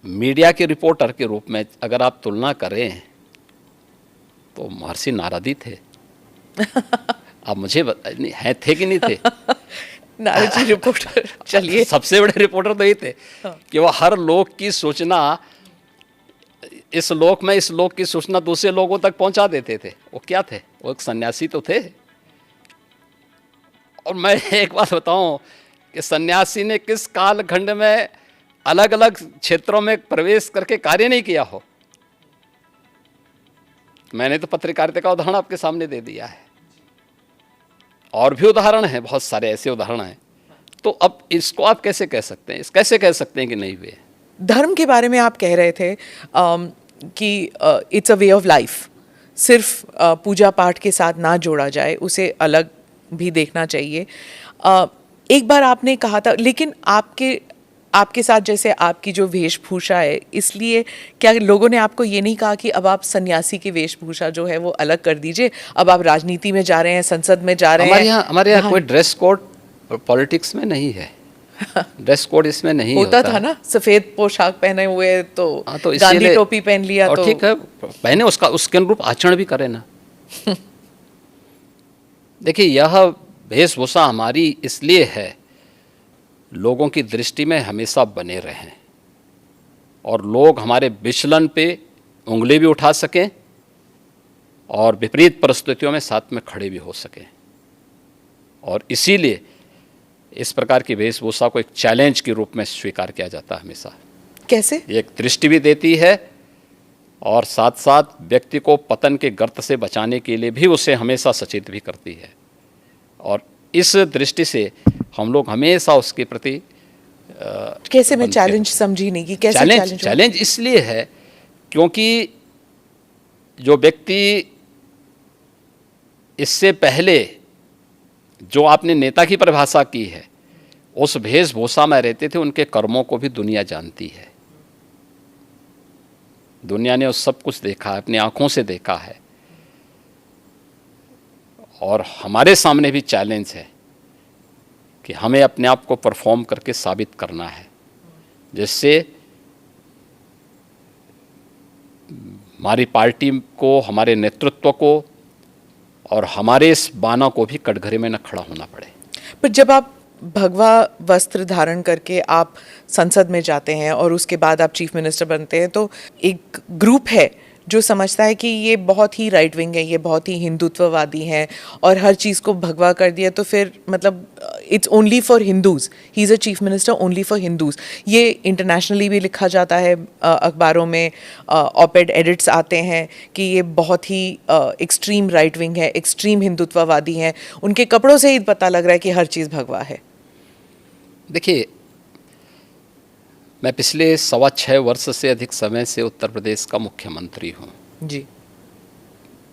Media के reporter के रूप में अगर आप तुलना करें तो महर्षि नारद ही थे। अब मुझे नहीं, हैं थे कि नहीं थे? नारद जी रिपोर्टर, चलिए सबसे बड़े रिपोर्टर तो ये थे कि वो हर लोक की सूचना इस लोक में इस लोक की सूचना दूसरे लोगों तक पहुंचा देते थे। वो क्या थे? वो एक सन्यासी तो थे। और मैं एक बात बताऊं कि सन्यासी ने किस कालखंड में अलग अलग क्षेत्रों में प्रवेश करके कार्य नहीं किया हो। मैंने तो पत्रकारिता का उदाहरण आपके सामने दे दिया है, और भी उदाहरण हैं, बहुत सारे ऐसे उदाहरण हैं। तो अब इसको आप कैसे कह सकते हैं, कैसे कह सकते हैं कि नहीं हुए? धर्म के बारे में आप कह रहे थे कि it's a way of life, सिर्फ पूजा पाठ के साथ ना जोड़ा जाए, उसे अलग भी देखना चाहिए। एक बार आपने कहा था, लेकिन आपके साथ जैसे आपकी जो वेशभूषा है, इसलिए क्या लोगों ने आपको ये नहीं कहा कि अब आप सन्यासी की वेशभूषा जो है वो अलग कर दीजिए, अब आप राजनीति में जा रहे हैं, संसद में जा रहे हैं? हमारे यहाँ कोई ड्रेस कोड पॉलिटिक्स में नहीं है। ड्रेस कोड इसमें नहीं होता था ना, सफेद पोशाक पहने हुए तो, तो गांधी टोपी पहन लिया तो ठीक है, पहने, उसके अनुरूप आचरण भी करे ना। देखिए, यह वेशभूषा हमारी इसलिए है, लोगों की दृष्टि में हमेशा बने रहें और लोग हमारे विचलन पे उंगली भी उठा सकें और विपरीत परिस्थितियों में साथ में खड़े भी हो सकें। और इसीलिए इस प्रकार की वेशभूषा को एक चैलेंज के रूप में स्वीकार किया जाता है हमेशा। कैसे? एक दृष्टि भी देती है और साथ साथ व्यक्ति को पतन के गर्त से बचाने के लिए भी उसे हमेशा सचेत भी करती है। और इस दृष्टि से हम लोग हमेशा उसके प्रति कैसे, मैं चैलेंज समझी नहीं कि कैसे चैलेंज इसलिए है क्योंकि जो व्यक्ति इससे पहले जो आपने नेता की परिभाषा की है, उस वेशभूषा में रहते थे, उनके कर्मों को भी दुनिया जानती है। दुनिया ने उस सब कुछ देखा है, अपनी आंखों से देखा है। और हमारे सामने भी चैलेंज है कि हमें अपने आप को परफॉर्म करके साबित करना है, जिससे हमारी पार्टी को, हमारे नेतृत्व को और हमारे इस बाना को भी कटघरे में न खड़ा होना पड़े। पर जब आप भगवा वस्त्र धारण करके आप संसद में जाते हैं और उसके बाद आप चीफ मिनिस्टर बनते हैं, तो एक ग्रुप है जो समझता है कि ये बहुत ही राइट विंग है, ये बहुत ही हिंदुत्ववादी हैं और हर चीज़ को भगवा कर दिया, तो फिर मतलब it's only for Hindus, he is a chief minister only for Hindus. ये इंटरनेशनली भी लिखा जाता है, अखबारों में ऑपेड एडिट्स आते हैं कि ये बहुत ही एक्सट्रीम राइट विंग है, एक्सट्रीम हिंदुत्ववादी हैं। उनके कपड़ों से ही पता लग रहा है कि हर चीज़ भगवा है। देखिए, मैं पिछले 6.25 वर्ष से अधिक समय से उत्तर प्रदेश का मुख्यमंत्री हूँ जी।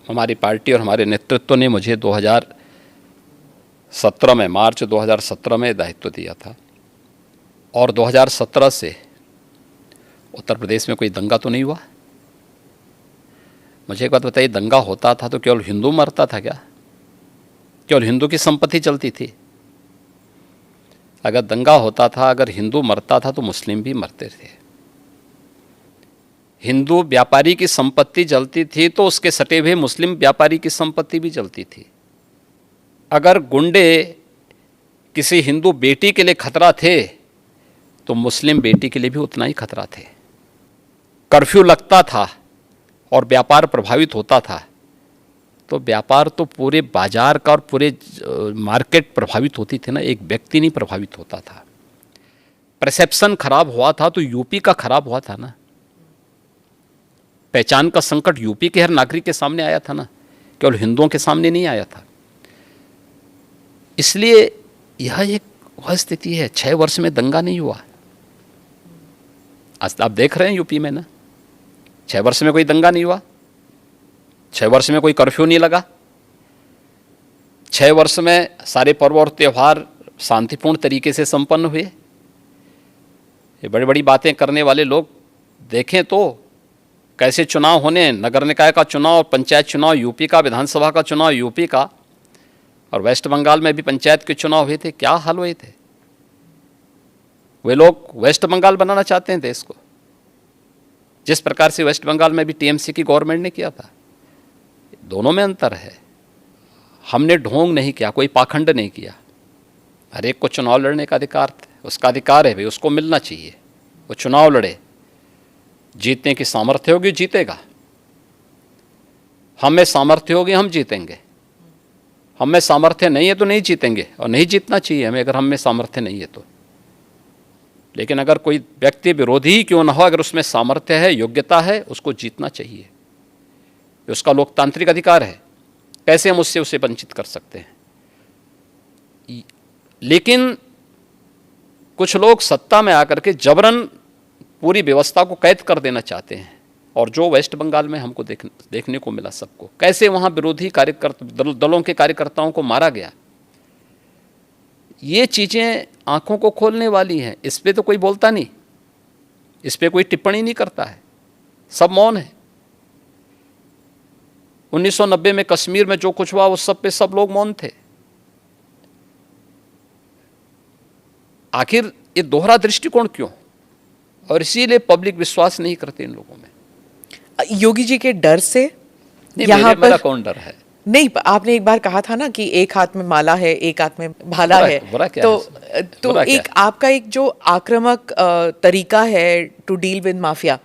हमारी पार्टी और हमारे नेतृत्व ने मुझे 2017 में, मार्च 2017 में दायित्व दिया था। और 2017 से उत्तर प्रदेश में कोई दंगा तो नहीं हुआ। मुझे एक बात बताइए, दंगा होता था तो केवल हिंदू मरता था क्या? केवल हिंदू की संपत्ति चलती थी? अगर दंगा होता था, अगर हिंदू मरता था तो मुस्लिम भी मरते थे। हिंदू व्यापारी की संपत्ति जलती थी तो उसके सटे हुए मुस्लिम व्यापारी की संपत्ति भी जलती थी। अगर गुंडे किसी हिंदू बेटी के लिए खतरा थे तो मुस्लिम बेटी के लिए भी उतना ही खतरा थे। कर्फ्यू लगता था और व्यापार प्रभावित होता था तो व्यापार तो पूरे बाजार का और पूरे मार्केट प्रभावित होती थी ना, एक व्यक्ति नहीं प्रभावित होता था। परसेप्शन खराब हुआ था तो यूपी का खराब हुआ था ना। पहचान का संकट यूपी के हर नागरिक के सामने आया था ना, केवल हिंदुओं के सामने नहीं आया था। इसलिए यह एक वह स्थिति है। 6 वर्ष में दंगा नहीं हुआ। आज आप देख रहे हैं यूपी में ना, 6 वर्ष में कोई दंगा नहीं हुआ, 6 वर्ष में कोई कर्फ्यू नहीं लगा, 6 वर्ष में सारे पर्व और त्यौहार शांतिपूर्ण तरीके से संपन्न हुए। ये बड़ी बड़ी बातें करने वाले लोग देखें तो कैसे चुनाव होने, नगर निकाय का चुनाव और पंचायत चुनाव यूपी का, विधानसभा का चुनाव यूपी का, और वेस्ट बंगाल में भी पंचायत के चुनाव हुए थे, क्या हाल हुए थे। वे लोग वेस्ट बंगाल बनाना चाहते हैं देश को। जिस प्रकार से वेस्ट बंगाल में भी टीएमसी की गवर्नमेंट ने किया था। दोनों में अंतर है। हमने ढोंग नहीं किया, कोई पाखंड नहीं किया। हर एक को चुनाव लड़ने का अधिकार है, उसका अधिकार है भाई, उसको मिलना चाहिए। वो चुनाव लड़े, जीतने की सामर्थ्य होगी जीतेगा, हमें सामर्थ्य होगी हम जीतेंगे, हमें सामर्थ्य नहीं है तो नहीं जीतेंगे, और नहीं जीतना चाहिए हमें अगर हमें सामर्थ्य नहीं है तो। लेकिन अगर कोई व्यक्ति विरोधी ही क्यों ना हो, अगर उसमें सामर्थ्य है, योग्यता है, उसको जीतना चाहिए। ये उसका लोकतांत्रिक अधिकार है। कैसे हम उससे उसे वंचित कर सकते हैं? लेकिन कुछ लोग सत्ता में आकर के जबरन पूरी व्यवस्था को कैद कर देना चाहते हैं, और जो वेस्ट बंगाल में हमको देखने को मिला सबको, कैसे वहाँ विरोधी कार्यकर्ता दलों के कार्यकर्ताओं को मारा गया। ये चीज़ें आंखों को खोलने वाली हैं। इस पे तो कोई बोलता नहीं, इस पे कोई टिप्पणी नहीं करता है, सब मौन है। 1990 में कश्मीर में जो कुछ हुआ उस सब पे सब लोग मौन थे। आखिर ये दोहरा दृष्टिकोण क्यों? और इसीलिए पब्लिक विश्वास नहीं करते इन लोगों में। योगी जी के डर से यहाँ पर मेरा कौन डर है? नहीं, आपने एक बार कहा था ना कि एक हाथ में माला है, एक हाथ में भाला है। बुरा क्या तो है? तो बुरा एक क्या है? आपका एक जो आक्रामक तरीका है टू डील विद माफिया,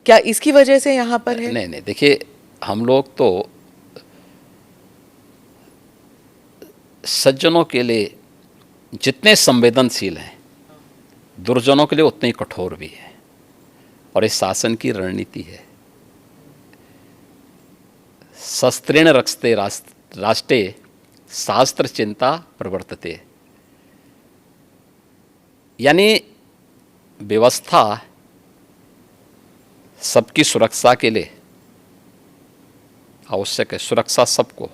क्या इसकी वजह से यहाँ पर है? नहीं नहीं, देखिए हम लोग तो सज्जनों के लिए जितने संवेदनशील हैं, दुर्जनों के लिए उतने ही कठोर भी हैं, और इस शासन की रणनीति है शस्त्रेण रक्षते राष्ट्रे शास्त्र चिंता प्रवर्तते। यानी व्यवस्था सबकी सुरक्षा के लिए आवश्यक है, सुरक्षा सबको,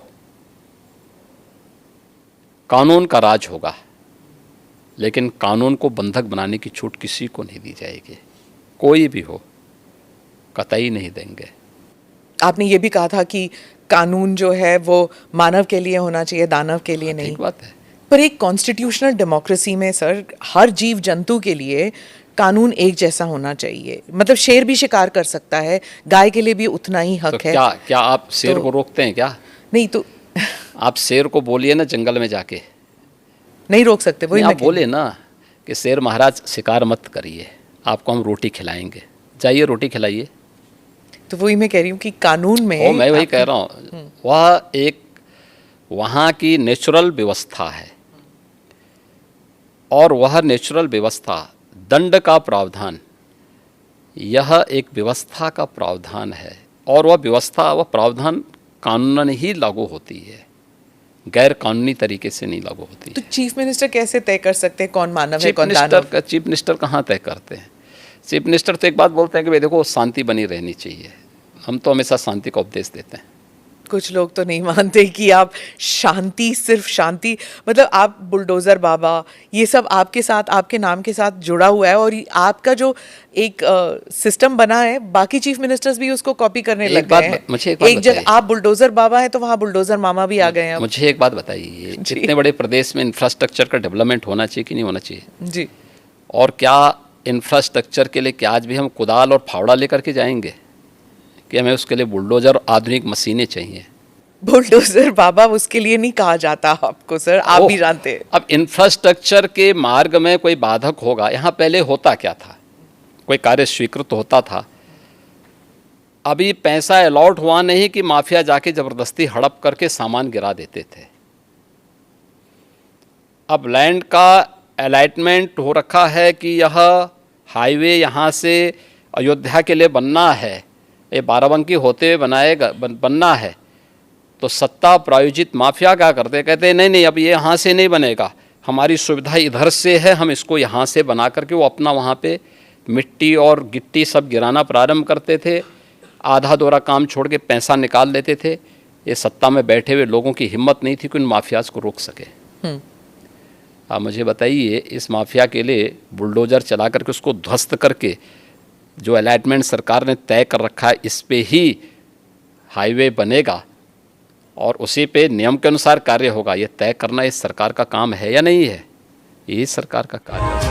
कानून का राज होगा, लेकिन कानून को बंधक बनाने की छूट किसी को नहीं दी जाएगी। कोई भी हो, कतई नहीं देंगे। आपने ये भी कहा था कि कानून जो है वो मानव के लिए होना चाहिए, दानव के लिए नहीं। ठीक बात है। पर एक कॉन्स्टिट्यूशनल डेमोक्रेसी में सर, हर जीव जंतु के लिए कानून एक जैसा होना चाहिए। मतलब शेर भी शिकार कर सकता है, गाय के लिए भी उतना ही हक तो है। क्या आप शेर को रोकते हैं क्या? नहीं तो आप शेर को बोलिए ना जंगल में जाके, नहीं रोक सकते। वही नहीं, मैं आप बोले ना कि शेर महाराज शिकार मत करिए, आपको हम रोटी खिलाएंगे, जाइए रोटी खिलाइए। तो वही मैं कह रही हूँ कि कानून में मैं वही कह रहा हूँ, वह एक वहाँ की नेचुरल व्यवस्था है, और वह नेचुरल व्यवस्था, दंड का प्रावधान, यह एक व्यवस्था का प्रावधान है, और वह व्यवस्था, वह प्रावधान कानूनन ही लागू होती है, गैर कानूनी तरीके से नहीं लागू होती। तो चीफ मिनिस्टर कैसे तय कर सकते हैं कौन मानव है कौन दानव? चीफ मिनिस्टर कहाँ तय करते हैं? चीफ मिनिस्टर तो एक बात बोलते हैं कि भाई देखो शांति बनी रहनी चाहिए। हम तो हमेशा शांति का उपदेश देते हैं। कुछ लोग तो नहीं मानते कि आप शांति, सिर्फ शांति, मतलब आप बुलडोजर बाबा, ये सब आपके साथ, आपके नाम के साथ जुड़ा हुआ है, और आपका जो एक सिस्टम बना है, बाकी चीफ मिनिस्टर्स भी उसको कॉपी करने लग गए हैं। मुझे एक बात एक जगह आप बुलडोजर बाबा है तो वहाँ बुलडोजर मामा भी आ गए हैं। मुझे एक बात बताइए, जितने बड़े प्रदेश में इंफ्रास्ट्रक्चर का डेवलपमेंट होना चाहिए कि नहीं होना चाहिए? जी। और क्या इंफ्रास्ट्रक्चर के लिए क्या आज भी हम कुदाल और फावड़ा लेकर के जाएंगे कि हमें उसके लिए बुलडोजर और आधुनिक मशीनें चाहिए? बुलडोजर बाबा उसके लिए नहीं कहा जाता आपको सर, आप भी जानते हैं। अब इंफ्रास्ट्रक्चर के मार्ग में कोई बाधक होगा, यहाँ पहले होता क्या था, कोई कार्य स्वीकृत होता था, अभी पैसा अलॉट हुआ नहीं कि माफिया जाके जबरदस्ती हड़प करके सामान गिरा देते थे। अब लैंड का अलॉटमेंट हो रखा है कि यह हाईवे यहाँ से अयोध्या के लिए बनना है, ये बाराबंकी होते हुए बनना है, तो सत्ता प्रायोजित माफिया क्या करते, कहते नहीं नहीं अब ये यहाँ से नहीं बनेगा, हमारी सुविधा इधर से है, हम इसको यहाँ से बना करके वो अपना वहाँ पे मिट्टी और गिट्टी सब गिराना प्रारंभ करते थे, आधा दोरा काम छोड़ के पैसा निकाल लेते थे। ये सत्ता में बैठे हुए लोगों की हिम्मत नहीं थी कि उन माफियाज को रोक सके। आप मुझे बताइए, इस माफिया के लिए बुलडोजर चला करके उसको ध्वस्त करके जो अलॉटमेंट सरकार ने तय कर रखा है इस पे ही हाईवे बनेगा और उसी पे नियम के अनुसार कार्य होगा, ये तय करना इस सरकार का काम है या नहीं है? ये सरकार का कार्य है।